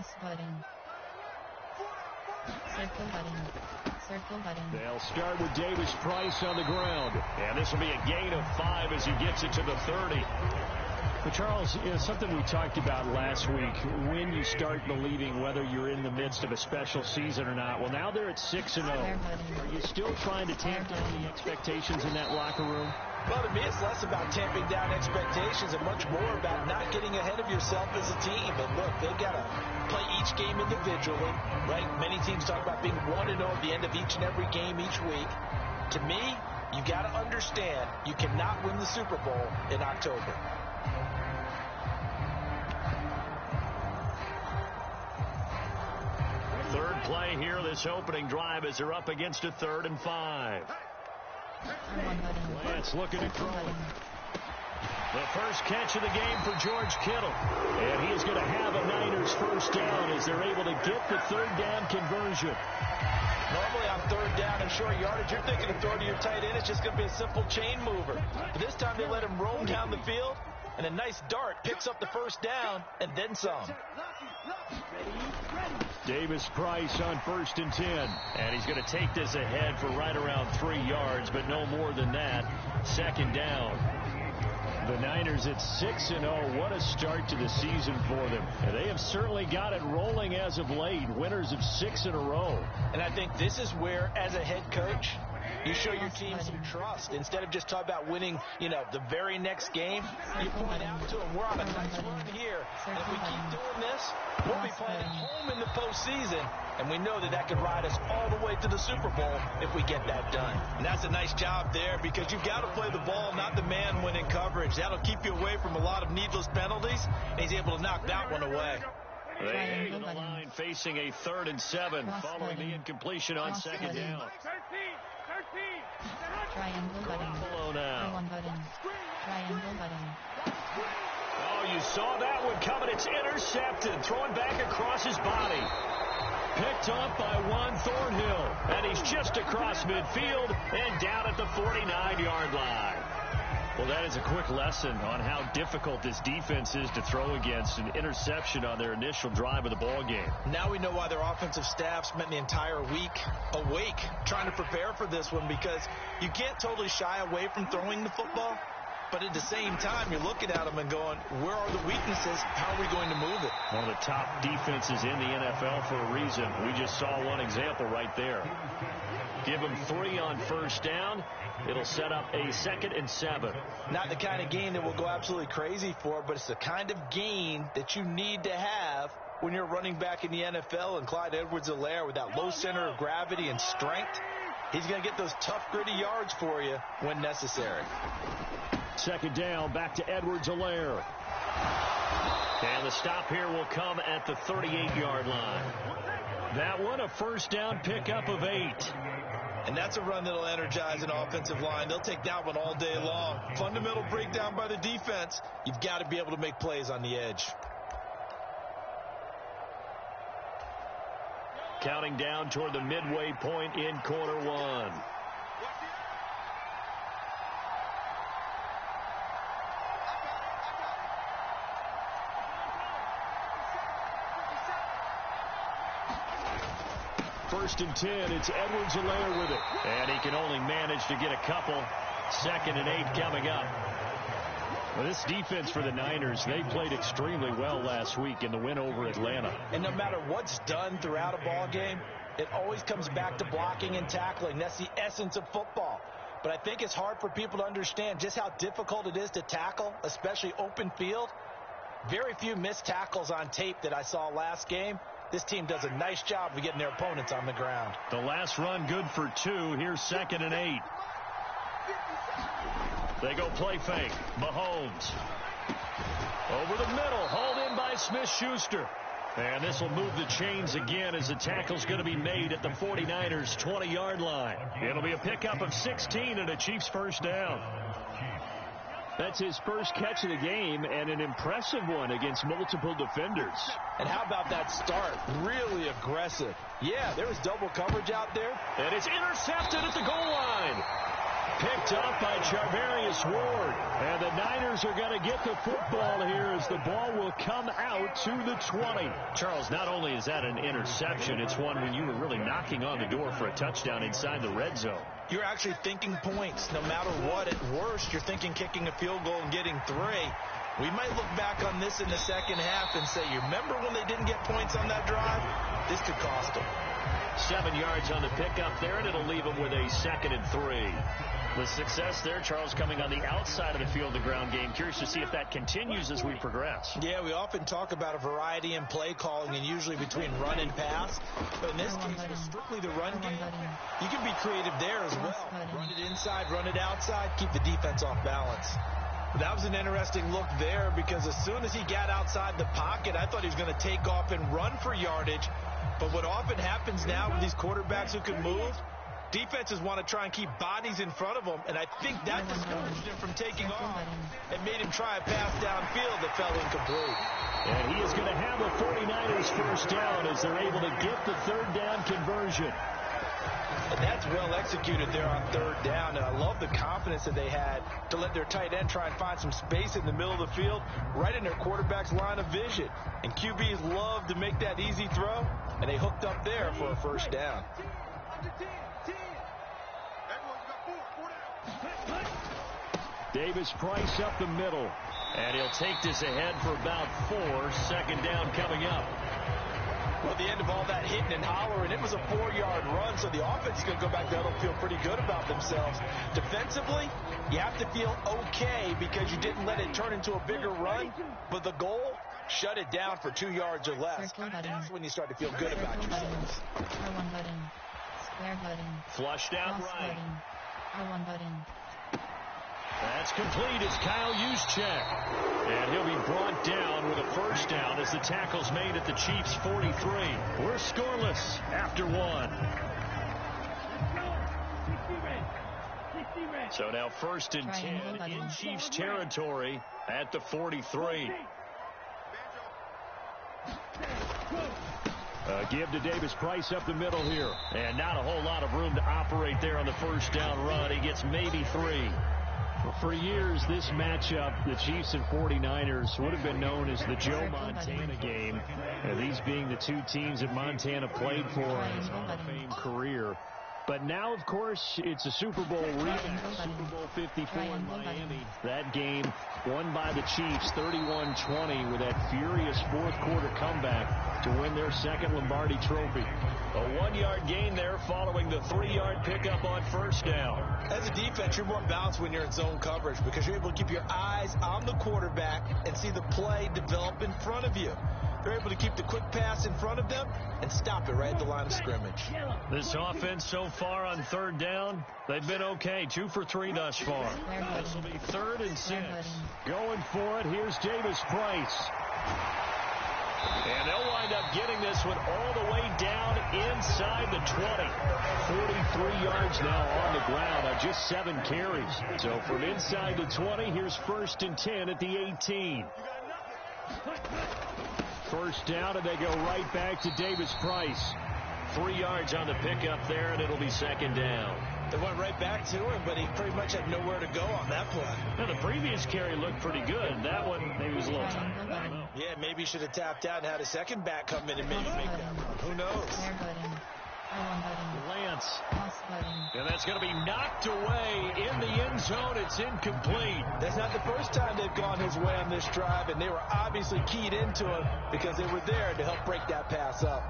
Cross button. Circle button. Circle button. They'll start with Davis Price on the ground. And this will be a gain of 5 as he gets it to the 30. But Charles, something we talked about last week, when you start believing whether you're in the midst of a special season or not. Well, now they're at 6-0. Are you still trying to tamp down the expectations in that locker room? Well, to me, it's less about tamping down expectations and much more about not getting ahead of yourself as a team. And look, they've got to play each game individually, right? Many teams talk about being 1-0 at the end of each and every game each week. To me, you've got to understand you cannot win the Super Bowl in October. Third play here, this opening drive, as they're up against a 3rd and 5. Lance looking to throw it. The first catch of the game for George Kittle. And he is going to have a Niners first down as they're able to get the 3rd down conversion. Normally on 3rd down and short yardage, you're thinking of throwing to your tight end. It's just going to be a simple chain mover. But this time they let him roam down the field, and a nice dart picks up the first down and then some. Davis Price on 1st and 10. And he's going to take this ahead for right around 3 yards, but no more than that. 2nd down. The Niners at 6-0. What a start to the season for them. And they have certainly got it rolling as of late. Winners of 6 in a row. And I think this is where, as a head coach, you show your team some trust. Instead of just talking about winning, the very next game, you point out to them, we're on a nice run here. And if we keep doing this, we'll be playing at home in the postseason. And we know that could ride us all the way to the Super Bowl if we get that done. And that's a nice job there because you've got to play the ball, not the man when in coverage. That'll keep you away from a lot of needless penalties. And he's able to knock that one away. They hang on the line facing a 3rd and 7 following the incompletion on 2nd down. Triangle button. Now. Triangle button. Oh, you saw that one coming. It's intercepted. Throwing back across his body. Picked up by Juan Thornhill. And he's just across midfield and down at the 49-yard line. Well, that is a quick lesson on how difficult this defense is to throw against. An interception on their initial drive of the ball game. Now we know why their offensive staff spent the entire week awake trying to prepare for this one, because you can't totally shy away from throwing the football. But at the same time, you're looking at them and going, where are the weaknesses? How are we going to move it? One of the top defenses in the NFL for a reason. We just saw one example right there. Give them 3 on 1st down. It'll set up a 2nd and 7. Not the kind of gain that we'll go absolutely crazy for, but it's the kind of gain that you need to have when you're running back in the NFL. And Clyde Edwards-Helaire, with that low center of gravity and strength, he's going to get those tough, gritty yards for you when necessary. 2nd down, back to Edwards-Helaire. And the stop here will come at the 38-yard line. That one, a 1st down pickup of 8. And that's a run that'll energize an offensive line. They'll take that one all day long. Fundamental breakdown by the defense. You've got to be able to make plays on the edge. Counting down toward the midway point in quarter 1. First and 10, it's Edwards-Helaire with it. And he can only manage to get a couple. 2nd and 8 coming up. Well, this defense for the Niners, they played extremely well last week in the win over Atlanta. And no matter what's done throughout a ball game, it always comes back to blocking and tackling. That's the essence of football. But I think it's hard for people to understand just how difficult it is to tackle, especially open field. Very few missed tackles on tape that I saw last game. This team does a nice job of getting their opponents on the ground. The last run good for 2. Here's 2nd and 8. They go play fake. Mahomes. Over the middle. Hauled in by Smith-Schuster. And this will move the chains again as the tackle's going to be made at the 49ers' 20-yard line. It'll be a pickup of 16 and a Chiefs first down. That's his first catch of the game, and an impressive one against multiple defenders. And how about that start? Really aggressive. Yeah, there was double coverage out there. And it's intercepted at the goal line. picked up by Charvarius Ward. And the Niners are going to get the football here as the ball will come out to the 20. Charles, not only is that an interception, it's one when you were really knocking on the door for a touchdown inside the red zone. You're actually thinking points. No matter what, at worst, you're thinking kicking a field goal and getting 3. We might look back on this in the second half and say, you remember when they didn't get points on that drive? This could cost them. 7 yards on the pickup there, and it'll leave them with a 2nd and 3. The success there, Charles, coming on the outside of the field, the ground game. Curious to see if that continues as we progress. Yeah, we often talk about a variety in play calling and usually between run and pass. But in this case, with strictly the run game, you can be creative there as well. Run it inside, run it outside, keep the defense off balance. That was an interesting look there because as soon as he got outside the pocket, I thought he was going to take off and run for yardage. But what often happens now with these quarterbacks who can move, defenses want to try and keep bodies in front of them, and I think that discouraged him from taking off and made him try a pass downfield that fell incomplete. And he is going to have a 49ers first down as they're able to get the 3rd down conversion. And that's well executed there on 3rd down, and I love the confidence that they had to let their tight end try and find some space in the middle of the field, right in their quarterback's line of vision. And QBs love to make that easy throw, and they hooked up there for a first down. Davis Price up the middle, and he'll take this ahead for about 4. 2nd down coming up. Well, at the end of all that hitting and hollering, it was a 4-yard run, so the offense is going to go back there and feel pretty good about themselves. Defensively, you have to feel okay because you didn't let it turn into a bigger run, but the goal, shut it down for 2 yards or less. That's when you start to feel good about yourselves. R1 button. Square button. Flushed out right. Button. R1 button. That's complete. It's Kyle Juszczyk. And he'll be brought down with a first down as the tackle's made at the Chiefs' 43. We're scoreless after 1. So now 1st and 10 in Chiefs territory at the 43. Give to Davis Price up the middle here. And not a whole lot of room to operate there on the first down run. He gets maybe 3. Well, for years, this matchup, the Chiefs and 49ers, would have been known as the Joe Montana game. These being the 2 teams that Montana played for in his Hall of Fame career. But now, of course, it's a Super Bowl rematch. Super Bowl 54 in Miami. That game won by the Chiefs 31-20 with that furious 4th quarter comeback to win their 2nd Lombardi trophy. A 1-yard gain there following the 3-yard pickup on first down. As a defense, you're more balanced when you're in zone coverage because you're able to keep your eyes on the quarterback and see the play develop in front of you. They're able to keep the quick pass in front of them and stop it right at the line of scrimmage. This offense so far on 3rd down, they've been okay. 2 for 3 thus far. This will be 3rd and 6. Going for it, here's Davis Price. And they'll wind up getting this one all the way down inside the 20. 43 yards now on the ground on just 7 carries. So from inside the 20, here's 1st and 10 at the 18. First down, and they go right back to Davis Price. 3 yards on the pickup there, and it'll be 2nd down. They went right back to him, but he pretty much had nowhere to go on that play. Now, the previous carry looked pretty good. That one, maybe was a little tight. I don't know. Yeah, maybe he should have tapped out and had a second back come in and maybe make that run. Who knows? Lance. And that's going to be knocked away in the end zone. It's incomplete. That's not the first time they've gone his way on this drive, and they were obviously keyed into him because they were there to help break that pass up.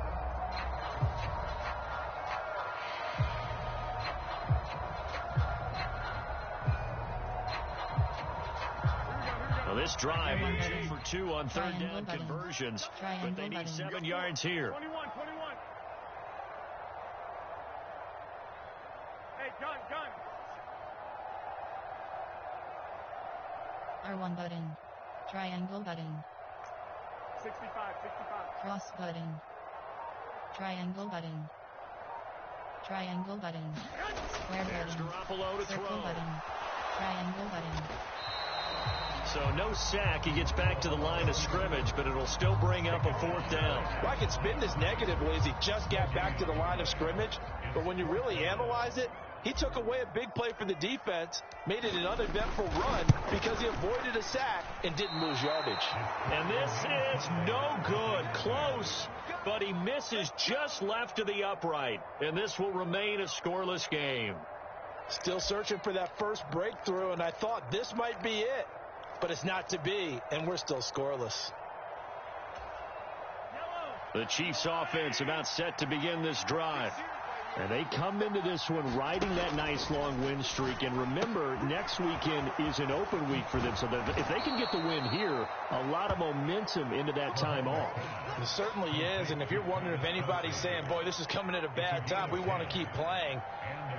Well, this drive, 2 for 2 on 3rd down conversions, but they need 7 yards here. 21. Hey, gun. R1 button. Triangle button. 65. Cross button. Triangle button. Triangle button. Square There's button. Garoppolo to Circle throw. button. Triangle button. So no sack. He gets back to the line of scrimmage, but it'll still bring up a 4th down. Well, I can spin this negatively as he just got back to the line of scrimmage, but when you really analyze it, He took away a big play for the defense, made it an uneventful run because he avoided a sack and didn't lose yardage. And this is no good. Close, but he misses just left of the upright. And this will remain a scoreless game. Still searching for that first breakthrough, and I thought this might be it. But it's not to be, and we're still scoreless. The Chiefs offense about set to begin this drive. And they come into this one riding that nice long win streak. And remember, next weekend is an open week for them. So that if they can get the win here, a lot of momentum into that time off. It certainly is. And if you're wondering if anybody's saying, boy, this is coming at a bad time, we want to keep playing,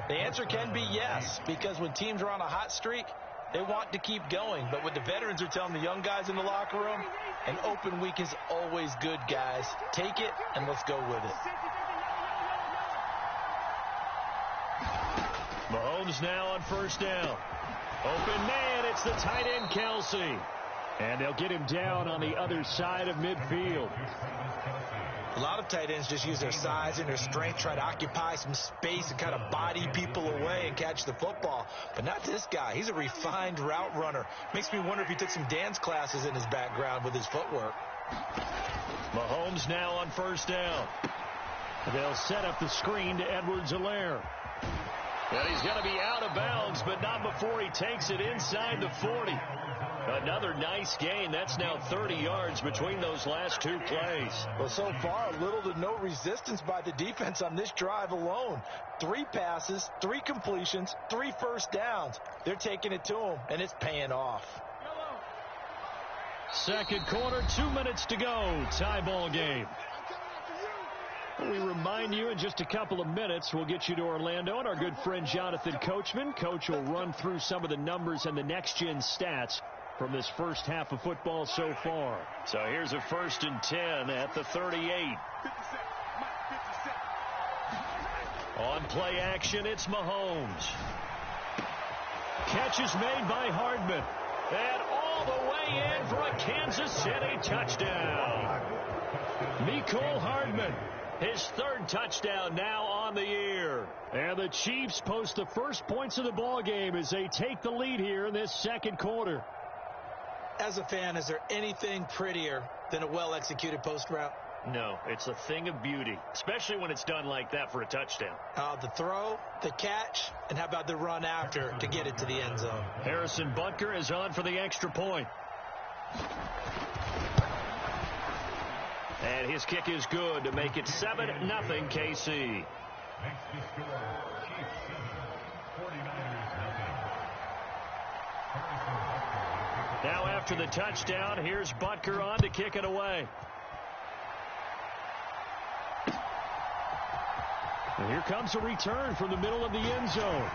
the answer can be yes. Because when teams are on a hot streak, they want to keep going. But what the veterans are telling the young guys in the locker room, an open week is always good, guys. Take it and let's go with it. Mahomes now on first down. Open man, it's the tight end, Kelsey. And they'll get him down on the other side of midfield. A lot of tight ends just use their size and their strength, try to occupy some space and kind of body people away and catch the football. But not this guy. He's a refined route runner. Makes me wonder if he took some dance classes in his background with his footwork. Mahomes now on first down. They'll set up the screen to Edwards-Helaire. And he's going to be out of bounds, but not before he takes it inside the 40. Another nice gain. That's now 30 yards between those last two plays. Well, so far, little to no resistance by the defense on this drive alone. 3 passes, 3 completions, 3 first downs. They're taking it to him, and it's paying off. Second quarter, 2 minutes to go. Tie ball game. We remind you in just a couple of minutes, we'll get you to Orlando and our good friend Jonathan Coachman. Coach will run through some of the numbers and the next-gen stats from this first half of football so far. So here's a 1st and 10 at the 38. On play action, it's Mahomes. Catch is made by Hardman. And all the way in for a Kansas City touchdown. Mecole Hardman. His 3rd touchdown now on the year. And the Chiefs post the first points of the ball game as they take the lead here in this second quarter. As a fan, is there anything prettier than a well-executed post route? No, it's a thing of beauty, especially when it's done like that for a touchdown. The throw, the catch, and how about the run after to get it to the end zone? Harrison Butker is on for the extra point. And his kick is good to make it 7-0 KC. Now after the touchdown, here's Butker on to kick it away. And here comes a return from the middle of the end zone.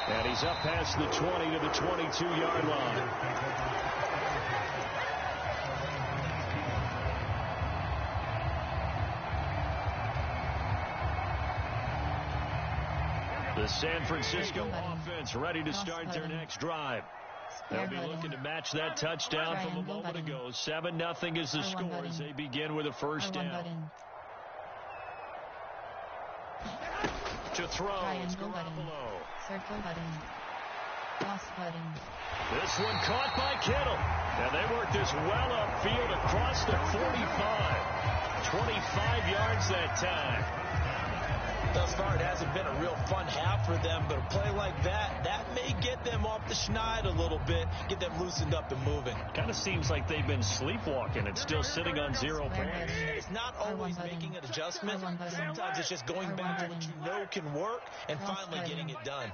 And he's up past the 20 to the 22-yard line. The San Francisco offense ready to start their next drive. They'll be looking to match that touchdown from a moment ago. 7-0 is the score as they begin with a first down. To throw, it's Garoppolo. Circle button. Cross button. This one caught by Kittle. And they work this well upfield across the 45. 25 yards that time. Thus far, it hasn't been a real fun half for them, but a play like that may get them off the schneid a little bit, get them loosened up and moving. Kind of seems like they've been sleepwalking and still sitting on 0 points. It's not always making an adjustment. Sometimes it's just going back to what you know can work and finally getting it done.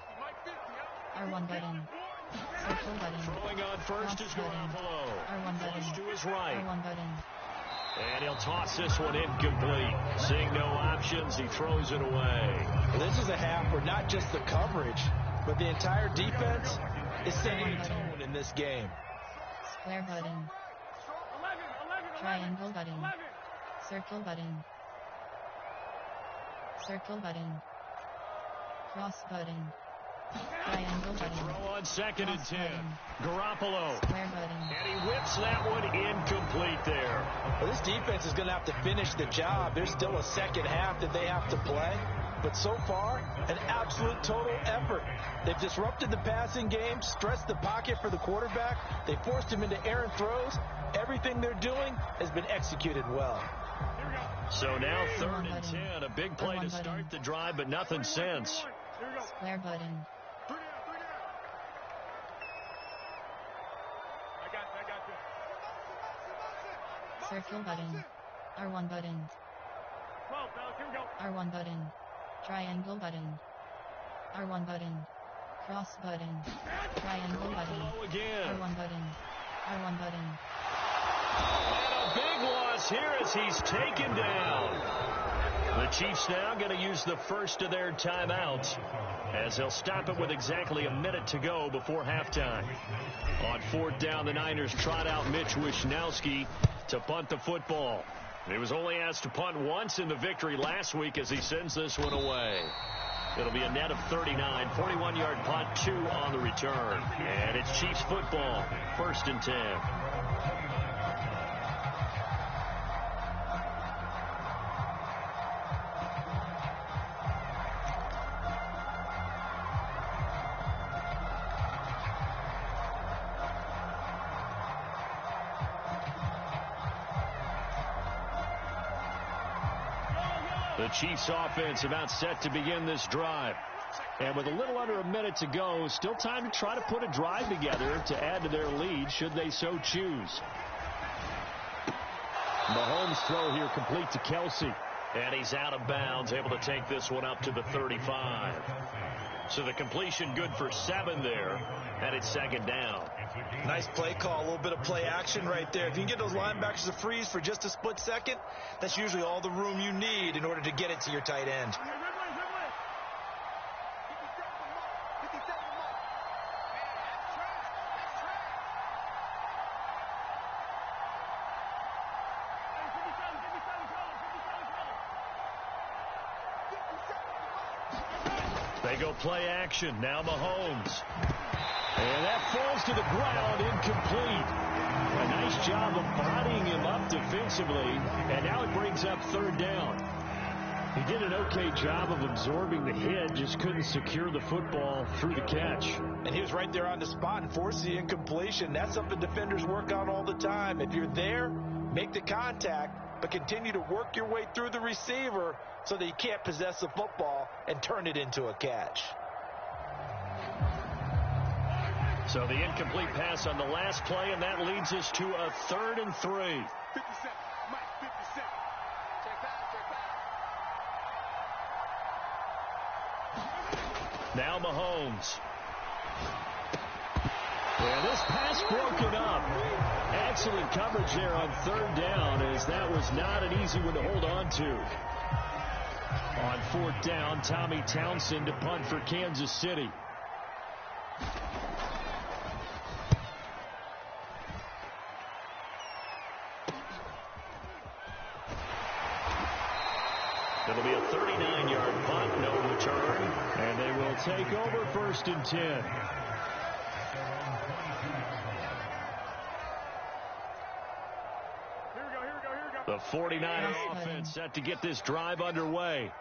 R1 button. Circle button. Throwing on first is Garoppolo. R1 button. Close to his right. R1 button. And he'll toss this one incomplete. Seeing no options, he throws it away. This is a half where not just the coverage, but the entire defense is setting a tone in this game. Square button. Triangle button. Circle button. Circle button. Cross button. Triangle button. Throw on 2nd and 10. Garoppolo. Square button. And he whips that one incomplete there. Well, this defense is going to have to finish the job. There's still a second half that they have to play. but so far, an absolute total effort. They've disrupted the passing game, stressed the pocket for the quarterback. They forced him into errant throws. Everything they're doing has been executed well. So now 3rd and 10, a big play to start the drive, but nothing since. Square button. Circle button. R1 button. R1 button. Triangle button. R1 button. Cross button. Triangle button. Again. R1 button. R1 button. And a big loss here as he's taken down. The Chiefs now going to use the first of their timeouts as they'll stop it with exactly a minute to go before halftime. On 4th down, the Niners trot out Mitch Wishnowski to punt the football. He was only asked to punt once in the victory last week as he sends this one away. It'll be a net of 39, 41-yard punt, 2 on the return. And it's Chiefs football, 1st and 10. The Chiefs offense about set to begin this drive. And with a little under a minute to go, still time to try to put a drive together to add to their lead should they so choose. Mahomes' throw here complete to Kelsey. And he's out of bounds, able to take this one up to the 35. So the completion good for 7 there, and it's 2nd down. Nice play call, a little bit of play action right there. If you can get those linebackers to freeze for just a split second, that's usually all the room you need in order to get it to your tight end. They go play action. Now Mahomes. And that falls to the ground, incomplete. A nice job of bodying him up defensively. And now it brings up 3rd down. He did an okay job of absorbing the hit, just couldn't secure the football through the catch. And he was right there on the spot and forced the incompletion. That's something defenders work on all the time. If you're there, make the contact, but continue to work your way through the receiver so that you can't possess the football and turn it into a catch. So the incomplete pass on the last play, and that leads us to a 3rd and 3. 57. Mike, 57. Now Mahomes. And this pass broken up. Excellent coverage there on 3rd down, as that was not an easy one to hold on to. On 4th down, Tommy Townsend to punt for Kansas City. It'll be a 39-yard punt, no return, and they will take over 1st and 10. The 49er offense set to get this drive underway.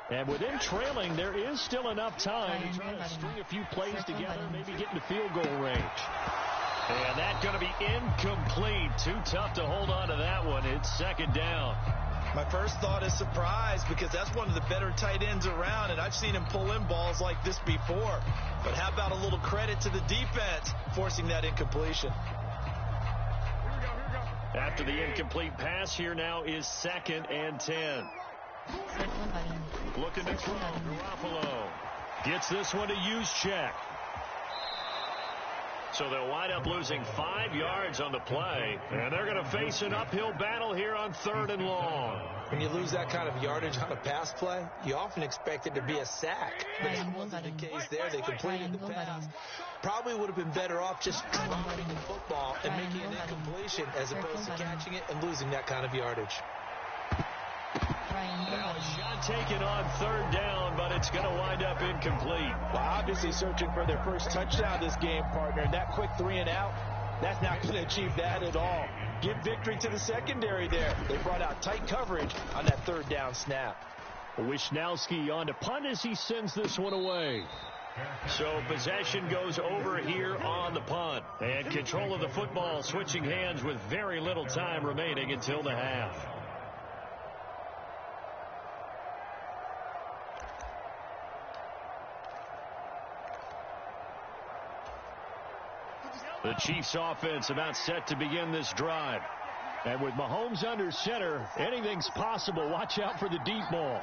And within trailing, there is still enough time to try to string a few plays together, maybe get into field goal range. And that's going to be incomplete. Too tough to hold on to that one. It's 2nd down. My first thought is surprise, because that's one of the better tight ends around, and I've seen him pull in balls like this before. But how about a little credit to the defense forcing that incompletion? After the incomplete pass, here now is 2nd and 10. Looking to throw. Garoppolo gets this one to use check. So they'll wind up losing 5 yards on the play, and they're going to face an uphill battle here on 3rd and long. When you lose that kind of yardage on a pass play, you often expect it to be a sack. But that wasn't the case there. They completed the pass. Probably would have been better off just dropping the football and making an incompletion as opposed to catching it and losing that kind of yardage. Now a shot taken on 3rd down, but it's going to wind up incomplete. Well, obviously searching for their first touchdown this game, partner. And that quick 3 and out, that's not going to achieve that at all. Give victory to the secondary there. They brought out tight coverage on that 3rd down snap. Wisnowski on to punt as he sends this one away. So possession goes over here on the punt. And control of the football switching hands with very little time remaining until the half. The Chiefs offense about set to begin this drive. And with Mahomes under center, anything's possible. Watch out for the deep ball.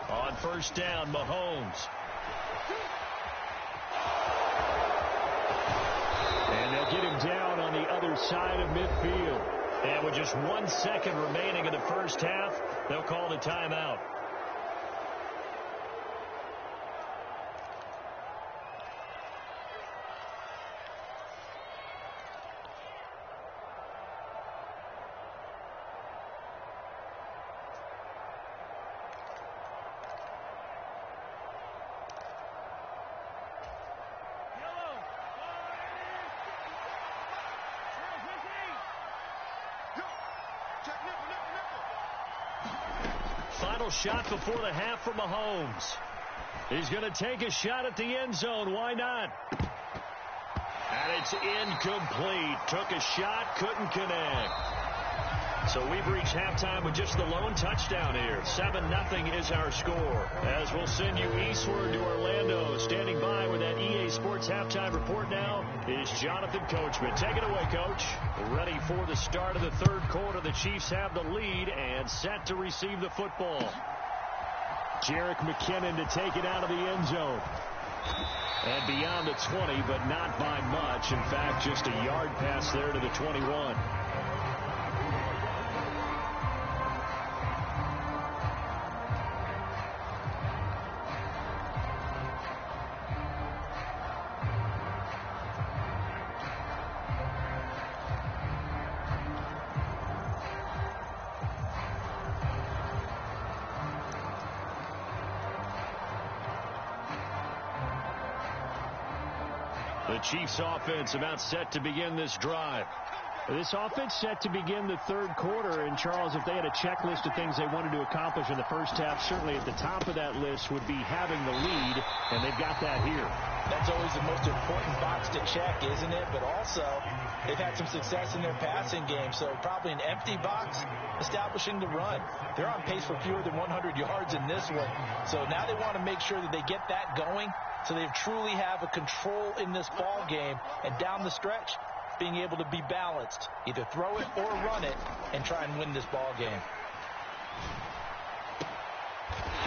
On first down, Mahomes. And they'll get him down on the other side of midfield. And with just 1 second remaining in the first half, they'll call the timeout. Final shot before the half for Mahomes. He's going to take a shot at the end zone. Why not? And it's incomplete. Took a shot, couldn't connect. So we've reached halftime with just the lone touchdown here. 7-0 is our score. As we'll send you eastward to Orlando. Standing by with that EA Sports halftime report now is Jonathan Coachman. Take it away, Coach. Ready for the start of the third quarter. The Chiefs have the lead and set to receive the football. Jerick McKinnon to take it out of the end zone. And beyond the 20, but not by much. In fact, just a yard pass there to the 21. The Chiefs offense about set to begin this drive. This offense set to begin the third quarter. And, Charles, if they had a checklist of things they wanted to accomplish in the first half, certainly at the top of that list would be having the lead, and they've got that here. That's always the most important box to check, isn't it? But also, they've had some success in their passing game, so probably an empty box establishing the run. They're on pace for fewer than 100 yards in this one. So now they want to make sure that they get that going so they truly have a control in this ball game, and down the stretch, being able to be balanced, either throw it or run it, and try and win this ball game.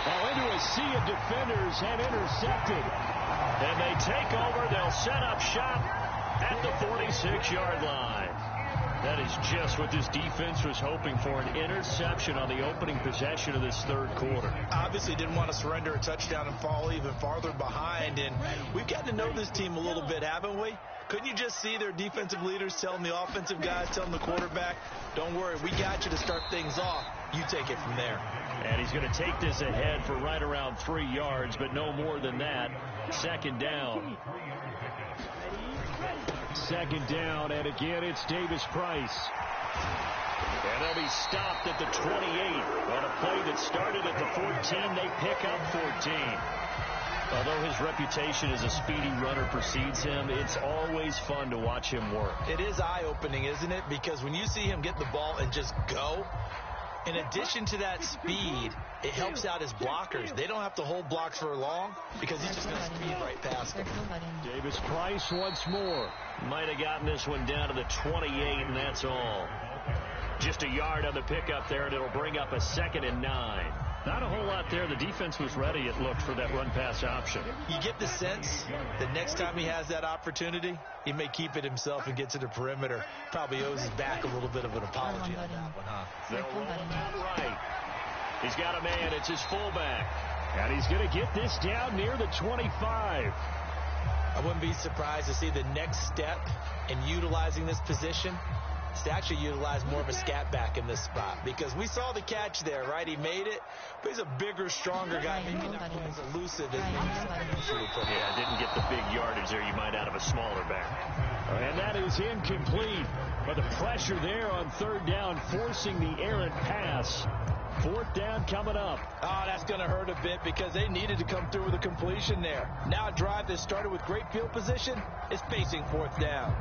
Well, into a sea of defenders and intercepted. And they take over. They'll set up shop at the 46-yard line. That is just what this defense was hoping for, an interception on the opening possession of this third quarter. Obviously didn't want to surrender a touchdown and fall even farther behind. And we've gotten to know this team a little bit, haven't we? Couldn't you just see their defensive leaders telling the offensive guys, telling the quarterback, don't worry, we got you to start things off. You take it from there. And he's going to take this ahead for right around 3 yards, but no more than that. Second down. Second down, and again, it's Davis Price. And they'll be stopped at the 28. On a play that started at the 14, they pick up 14. Although his reputation as a speedy runner precedes him, it's always fun to watch him work. It is eye-opening, isn't it? Because when you see him get the ball and just go, in addition to that speed, it helps out his blockers. They don't have to hold blocks for long because he's just going to speed right past them. Davis Price once more. Might have gotten this one down to the 28, and that's all. Just a yard on the pickup there, and it'll bring up a 2nd and 9. Not a whole lot there. The defense was ready, it looked, for that run-pass option. You get the sense that next time he has that opportunity, he may keep it himself and get to the perimeter. Probably owes his back a little bit of an apology on that one, huh? They'll roll him out right. He's got a man. It's his fullback. And he's going to get this down near the 25. I wouldn't be surprised to see the next step in utilizing this position to actually utilize more of a scat back in this spot, because we saw the catch there, right? He made it, but he's a bigger, stronger guy, maybe not quite as elusive as yeah, didn't get the big yardage there you might out of a smaller back. And that is incomplete. But the pressure there on third down, forcing the errant pass. Fourth down coming up. Oh, that's going to hurt a bit because they needed to come through with a completion there. Now a drive that started with great field position is facing fourth down.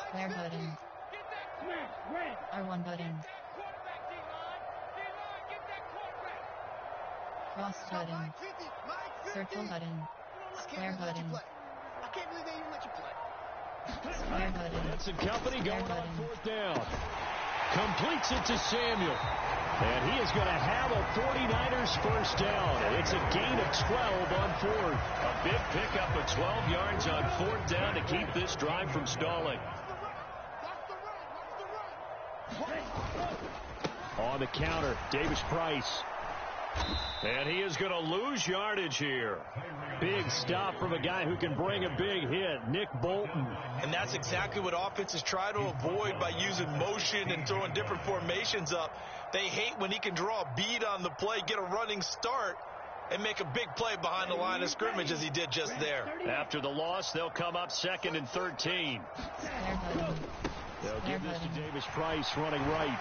Square button. R1 button. Cross button. Circle button. Square button. Square button. Benson Company going on fourth down. Completes it to Samuel. And he is going to have a 49ers first down. It's a gain of 12 on fourth. A big pickup of 12 yards on fourth down to keep this drive from stalling. On the counter, Davis Price. And he is going to lose yardage here. Big stop from a guy who can bring a big hit, Nick Bolton. And that's exactly what offenses try to avoid by using motion and throwing different formations up. They hate when he can draw a bead on the play, get a running start, and make a big play behind the line of scrimmage as he did just there. After the loss, they'll come up 2nd and 13. They'll give this to Davis Price running right.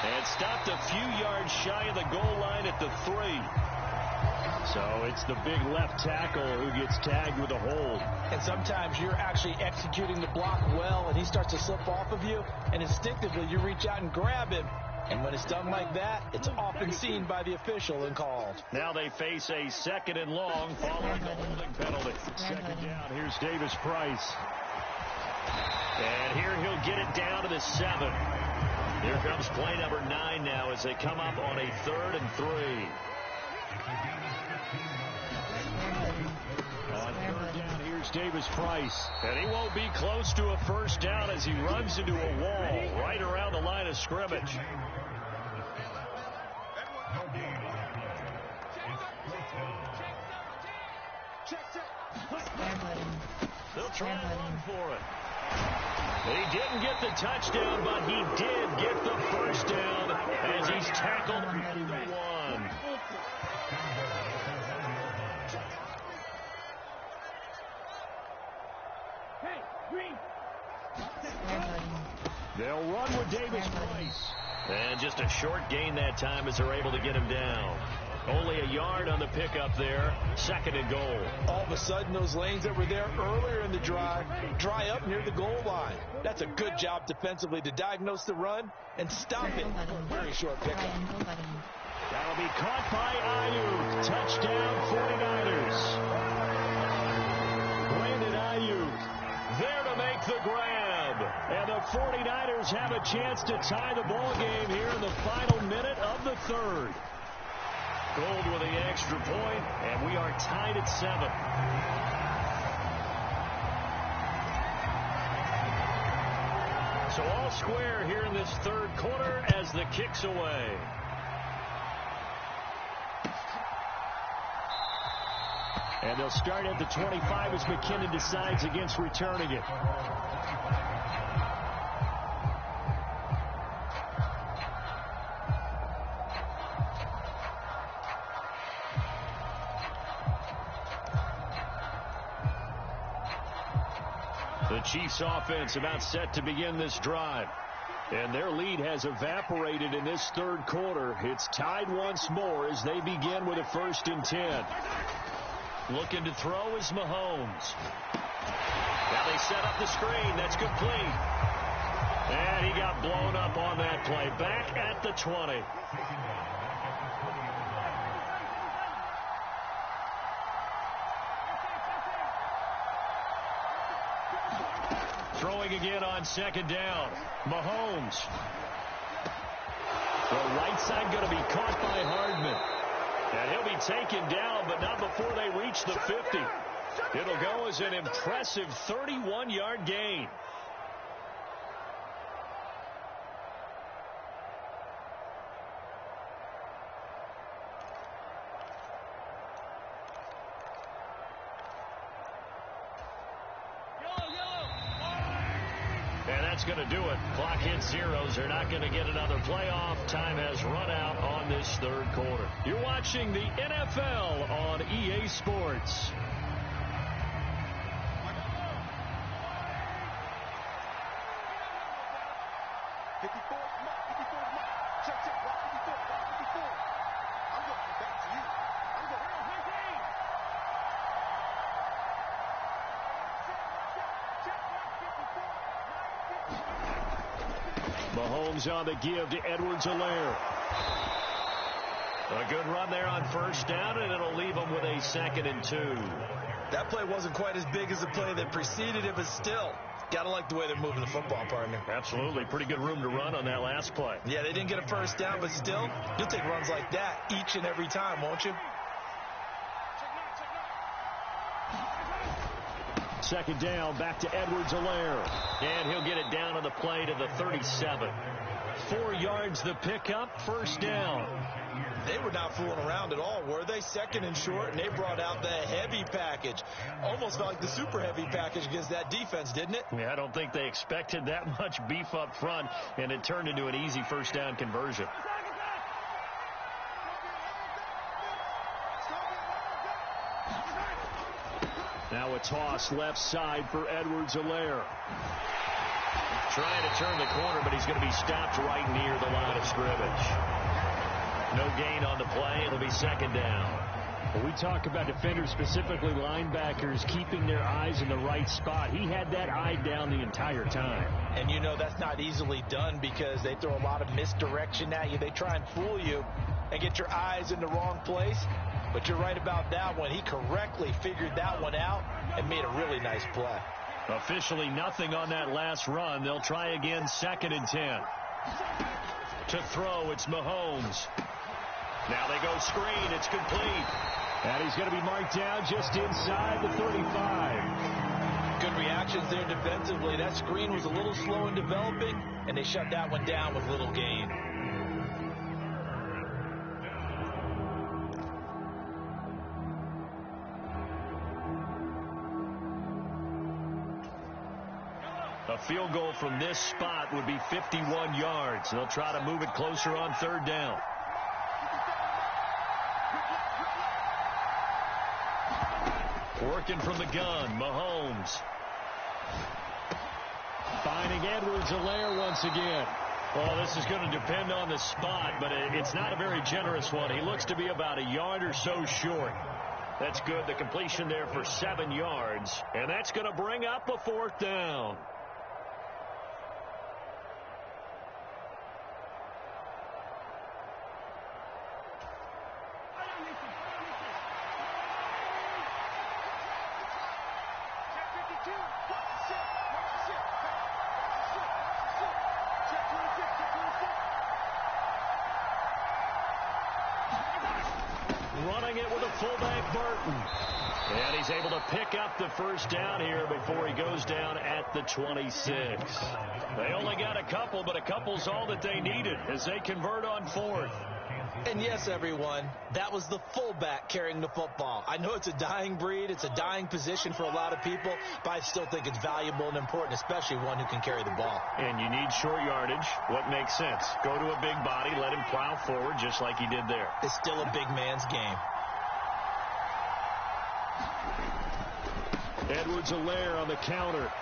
And stopped a few yards shy of the goal line at the 3. So it's the big left tackle who gets tagged with a hold. And sometimes you're actually executing the block well, and he starts to slip off of you, and instinctively you reach out and grab him. And when it's done like that, it's often seen by the official and called. Now they face a 2nd and long following the holding penalty. Second down, here's Davis Price. And here he'll get it down to the 7. Here comes play number 9 now as they come up on a 3rd and 3. On third down, here's Davis Price. And he won't be close to a first down as he runs into a wall right around the line of scrimmage. They'll try and run for it. He didn't get the touchdown, but he did get the first down as he's tackled at the 1. They'll run with Davis Price. And just a short gain that time as they're able to get him down. Only a yard on the pickup there. 2nd and goal. All of a sudden, those lanes that were there earlier in the drive dry up near the goal line. That's a good job defensively to diagnose the run and stop it for a very short pickup. That'll be caught by Ayuk. Touchdown 49ers. Brandon Ayuk there to make the grab. And the 49ers have a chance to tie the ball game here in the final minute of the 3rd. Gold with the extra point, and we are tied at 7. So all square here in this 3rd quarter as the kick's away. And they'll start at the 25 as McKinnon decides against returning it. The Chiefs offense about set to begin this drive. And their lead has evaporated in this 3rd quarter. It's tied once more as they begin with a 1st and 10. Looking to throw is Mahomes. Now they set up the screen. That's complete. And he got blown up on that play. Back at the 20. Throwing again on 2nd down. Mahomes. The right side going to be caught by Hardman. And he'll be taken down, but not before they reach the 50. It'll go as an impressive 31-yard gain. that's going to do it. Clock hits zeros. They're not going to get another playoff. Time has run out on this third quarter. You're watching the NFL on EA Sports. Mahomes on the give to Edwards-Helaire. A good run there on first down, and it'll leave them with a 2nd and 2. That play wasn't quite as big as the play that preceded it, but still, got to like the way they're moving the football, partner. Absolutely. Pretty good room to run on that last play. Yeah, they didn't get a first down, but still, you'll take runs like that each and every time, won't you? 2nd down, back to Edwards-Helaire. And he'll get it down on the play to the 37. 4 yards the pickup, first down. They were not fooling around at all, were they? 2nd and short, and they brought out the heavy package. Almost felt like the super heavy package against that defense, didn't it? Yeah, I don't think they expected that much beef up front, and it turned into an easy first down conversion. Now a toss left side for Edwards-Helaire. Trying to turn the corner, but he's going to be stopped right near the line of scrimmage. No gain on the play. It'll be 2nd down. Well, we talk about defenders, specifically linebackers, keeping their eyes in the right spot. He had that eye down the entire time. And you know that's not easily done because they throw a lot of misdirection at you. They try and fool you and get your eyes in the wrong place. But you're right about that one. He correctly figured that one out and made a really nice play. Officially nothing on that last run. They'll try again, 2nd and 10. To throw, it's Mahomes. Now they go screen. It's complete. And he's going to be marked down just inside the 35. Good reactions there defensively. That screen was a little slow in developing, and they shut that one down with little gain. A field goal from this spot would be 51 yards. They'll try to move it closer on 3rd down. Working from the gun, Mahomes. Finding Edwards-Helaire once again. Well, this is going to depend on the spot, but it's not a very generous one. He looks to be about a yard or so short. That's good. The completion there for 7 yards. And that's going to bring up a 4th down. Running it with a fullback, Burton. And he's able to pick up the first down here before he goes down at the 26. They only got a couple, but a couple's all that they needed as they convert on 4th. And yes, everyone, that was the fullback carrying the football. I know it's a dying breed. It's a dying position for a lot of people, but I still think it's valuable and important, especially one who can carry the ball. And you need short yardage. What makes sense? Go to a big body, let him plow forward just like he did there. It's still a big man's game. Edwards-Helaire on the counter.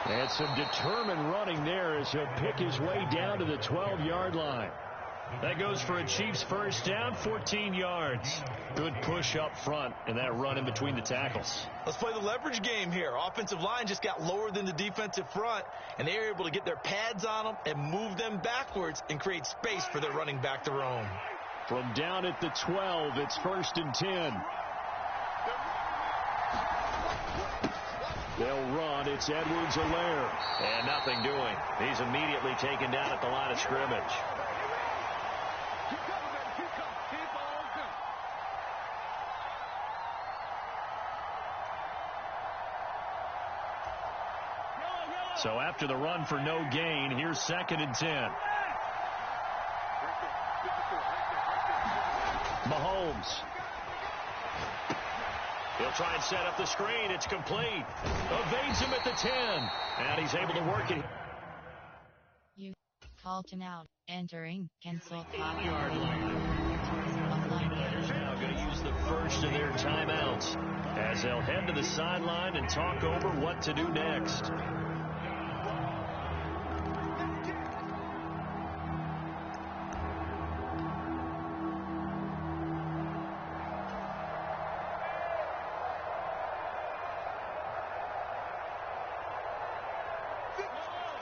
And some determined running there as he'll pick his way down to the 12-yard line. That goes for a Chiefs first down, 14 yards. Good push up front and that run in between the tackles. Let's play the leverage game here. Offensive line just got lower than the defensive front, and they were able to get their pads on them and move them backwards and create space for their running back to roam. From down at the 12, it's 1st and 10. They'll run. It's Edwards-Helaire. And nothing doing. He's immediately taken down at the line of scrimmage. So after the run for no gain, here's 2nd and 10. Mahomes. He'll try and set up the screen. It's complete. Evades him at the 10. And he's able to work it. You called him out. Entering. Cancel. 5-yard line. Now going to use the first of their timeouts as they'll head to the sideline and talk over what to do next.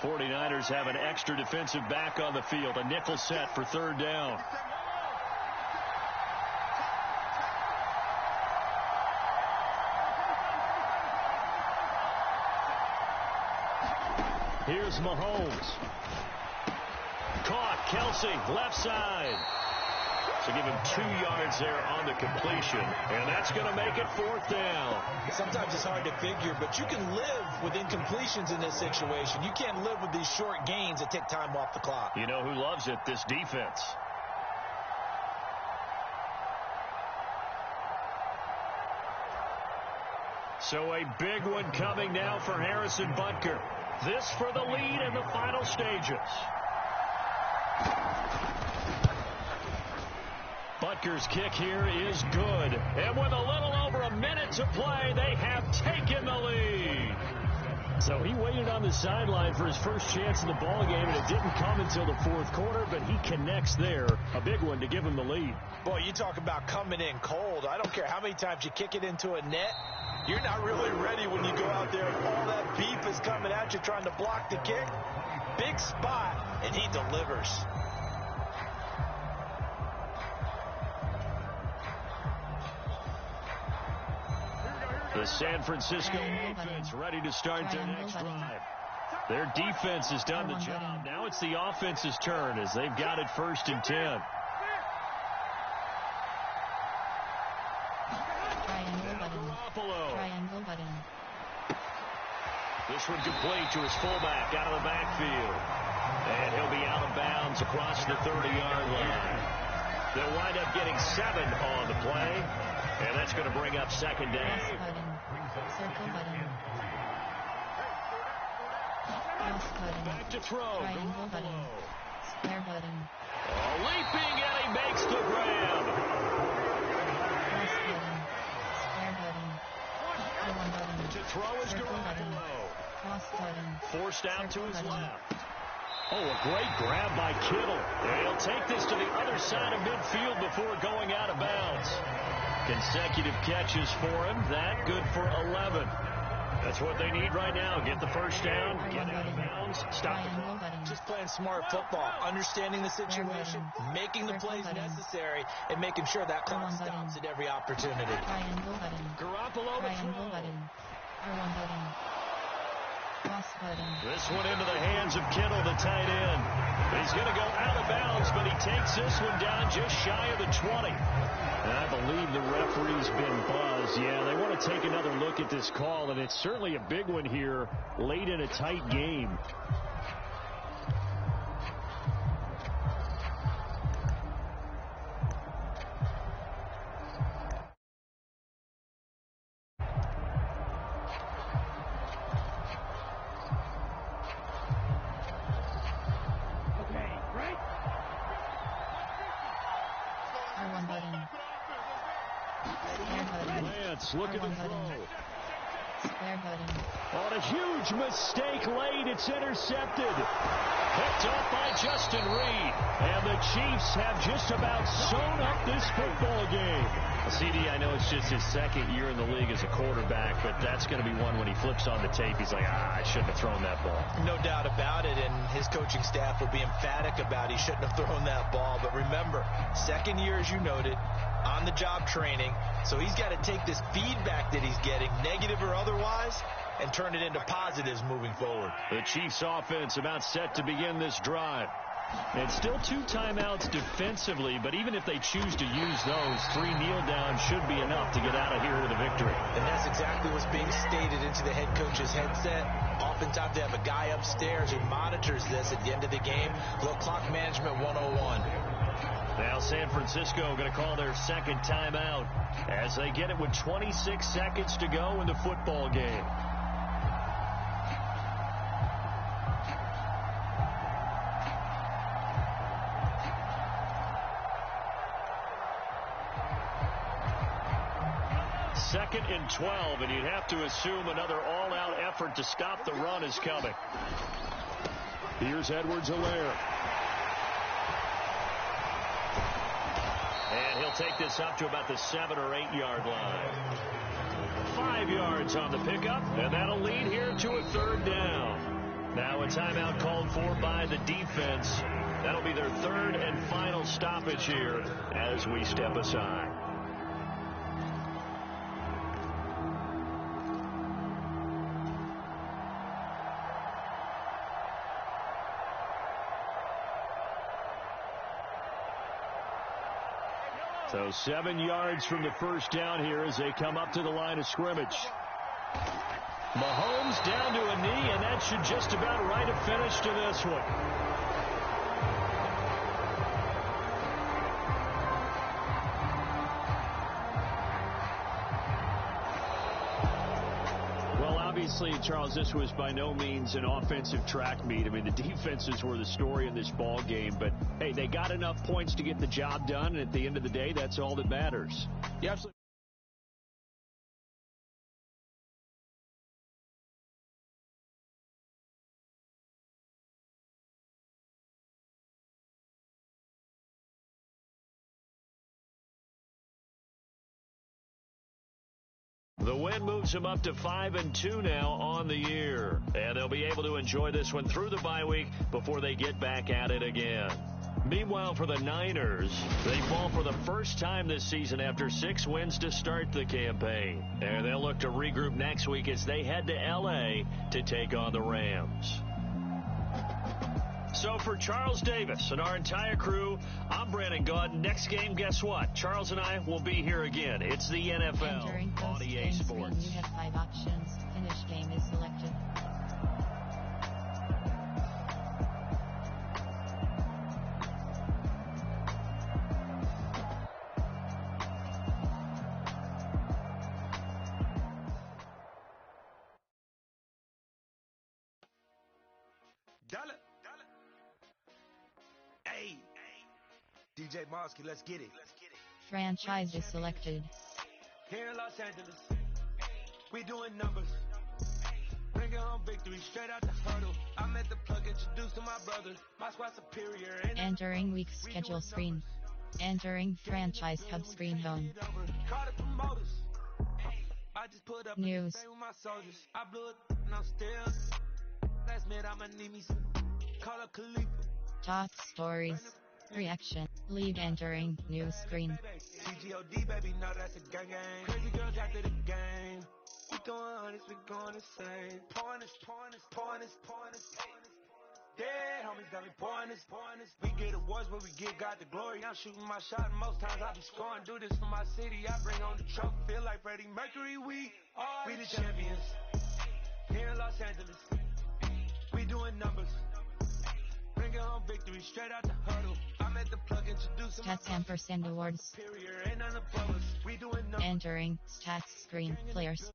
'49ers have an extra defensive back on the field. A nickel set for third down. Here's Mahomes. Caught. Kelsey, left side. So give him 2 yards there on the completion. And that's going to make it fourth down. Sometimes it's hard to figure, but you can live with incompletions in this situation. You can't live with these short gains that take time off the clock. You know who loves it? This defense. So a big one coming now for Harrison Butker. This for the lead in the final stages. Butker's kick here is good. And with a little over a minute to play, they have taken the lead. So he waited on the sideline for his first chance in the ball game, and it didn't come until the fourth quarter, but he connects there. A big one to give him the lead. Boy, you talk about coming in cold. I don't care how many times you kick it into a net. You're not really ready when you go out there and all that beef is coming at you trying to block the kick. Big spot, and he delivers. The San Francisco offense ready to start their next drive. Their defense has done the job. Now it's the offense's turn as they've got it 1st and 10. Triangle button. This one complete to his fullback out of the backfield. And he'll be out of bounds across the 30-yard line. They'll wind up getting 7 on the play. And that's going to bring up second down. Cross button. Circle button. Cross button. Back to throw. Triangle button. Square button. Leaping, and he makes the grab. Cross button. Square button. R1 button. To throw is Circle button. Garoppolo. Cross button. Forced out to Circle his button. left. Oh, a great grab by Kittle. And he'll take this to the other side of midfield before going out of bounds. Consecutive catches for him. That good for 11. That's what they need right now. Get the first down, get out of bounds, stop the clock. Just playing smart football, understanding the situation, making the plays necessary, and making sure that clock stops at every opportunity. Triangle button. Garoppolo to Triangle throw. button. R1 button. Cross button. This one into the hands of Kittle, the tight end. He's going to go out of bounds, but he takes this one down just shy of the 20. And I believe the referee's been buzzed. Yeah, they want to take another look at this call, and it's certainly a big one here late in a tight game. R1 button. Square button. Lance looking to R1 throw. button. Square button. On a huge mistake late, it's intercepted. Picked up by Justin Reed. And the Chiefs have just about sewn up this football game. CD, I know it's just his second year in the league as a quarterback, but that's going to be one when he flips on the tape. He's like, I shouldn't have thrown that ball. No doubt about it, and his coaching staff will be emphatic about he shouldn't have thrown that ball. But remember, second year, as you noted, on-the-job training, so he's got to take this feedback that he's getting, negative or otherwise, and turn it into positives moving forward. The Chiefs offense about set to begin this drive. And still 2 timeouts defensively, but even if they choose to use those, 3 kneel downs should be enough to get out of here with a victory. And that's exactly what's being stated into the head coach's headset. Oftentimes they have a guy upstairs who monitors this at the end of the game. Little clock management 101. Now San Francisco going to call their second timeout as they get it with 26 seconds to go in the football game. Second and 12, and you'd have to assume another all-out effort to stop the run is coming. Here's Edwards-Helaire. And he'll take this up to about the 7 or 8 yard line. 5 yards on the pickup, and that'll lead here to a third down. Now a timeout called for by the defense. That'll be their third and final stoppage here as we step aside. So 7 yards from the first down here as they come up to the line of scrimmage. Mahomes down to a knee, and that should just about write a finish to this one. Well, obviously, Charles, this was by no means an offensive track meet. I mean, the defenses were the story in this ball game, but hey, they got enough points to get the job done, and at the end of the day, that's all that matters. Yeah, absolutely. The win moves them up to 5-2 now on the year. And they'll be able to enjoy this one through the bye week before they get back at it again. Meanwhile, for the Niners, they fall for the first time this season after 6 wins to start the campaign. And they'll look to regroup next week as they head to L.A. to take on the Rams. So for Charles Davis and our entire crew, I'm Brandon Gaudin. Next game, guess what? Charles and I will be here again. It's the NFL on EA Sports. You have 5 options. Finish game is selected. Hey, DJ Mosky, let's get it. Franchise is selected. Here in Los Angeles, we doing numbers. Bringing home victory straight out the hurdle. I'm at the plug, introducing my brothers. My squad superior. Entering week schedule screen. Entering franchise hub screen home. Call the promoters. I just put up News. with my soldiers. I blew it and I'm still. Last minute I'ma need me some. Call up Khalifa. Top stories. Reaction. League entering new screen. CGOD, baby, no, that's a gang gang. Crazy girls after the game. We going honest, we going insane. Pouring this. Dead homies got me pouring this. We get awards, but we give God the glory. I'm shooting my shot, and most times I be scoring. Do this for my city, I bring on the trophy. Feel like Freddie Mercury, we the champions. Here in Los Angeles, we doing numbers. Bringing home victory straight out the huddle. I'm at the plug, introducing Stats ampersand awards. superior, ain't none above us. We doing numbers. Entering stats screen. Players.